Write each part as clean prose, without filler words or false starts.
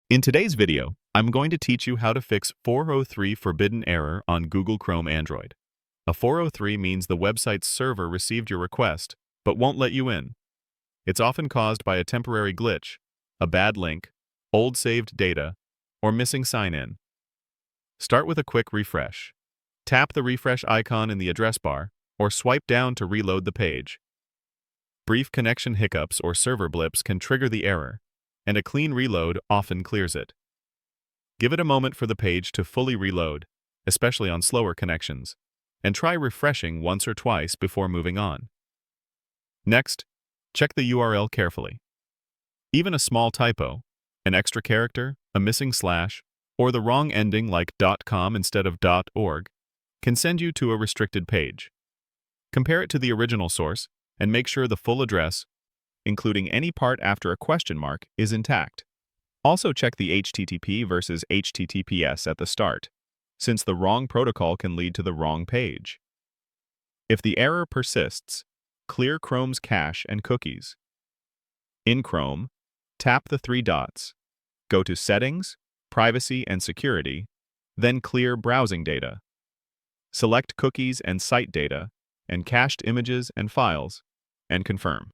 In today's video, I'm going to teach you how to fix 403 forbidden error on Google Chrome Android. A 403 means the website's server received your request, but won't let you in. It's often caused by a temporary glitch, a bad link, old saved data, or missing sign-in. Start with a quick refresh. Tap the refresh icon in the address bar, or swipe down to reload the page. Brief connection hiccups or server blips can trigger the error, and a clean reload often clears it. Give it a moment for the page to fully reload, especially on slower connections, and try refreshing once or twice before moving on. Next, check the URL carefully. Even a small typo, an extra character, a missing slash, or the wrong ending like .com instead of .org can send you to a restricted page. Compare it to the original source and make sure the full address, including any part after a question mark, is intact. Also check the HTTP versus HTTPS at the start, since the wrong protocol can lead to the wrong page. If the error persists, clear Chrome's cache and cookies. In Chrome, tap the three dots. Go to Settings, Privacy and Security, then clear Browsing Data. Select Cookies and Site Data, and Cached Images and Files, and confirm.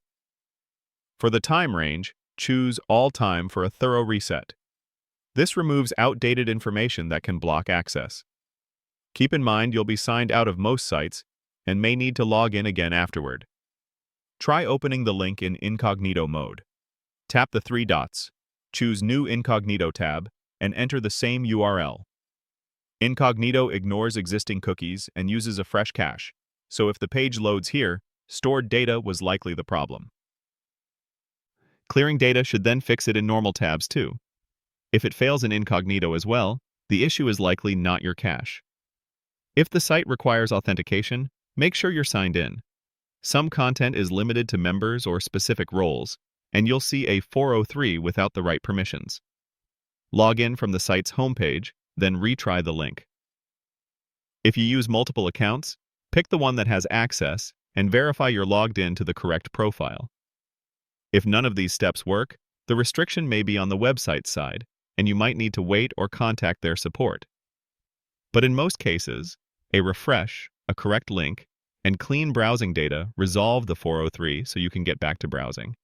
For the time range, choose All Time for a thorough reset. This removes outdated information that can block access. Keep in mind you'll be signed out of most sites and may need to log in again afterward. Try opening the link in incognito mode. Tap the three dots, choose New Incognito tab, and enter the same URL. Incognito ignores existing cookies and uses a fresh cache, so if the page loads here, stored data was likely the problem. Clearing data should then fix it in normal tabs too. If it fails in incognito as well, the issue is likely not your cache. If the site requires authentication, make sure you're signed in. Some content is limited to members or specific roles, and you'll see a 403 without the right permissions. Log in from the site's homepage, then retry the link. If you use multiple accounts, pick the one that has access and verify you're logged in to the correct profile. If none of these steps work, the restriction may be on the website side, and you might need to wait or contact their support. But in most cases, a refresh, a correct link, and clean browsing data resolve the 403 so you can get back to browsing.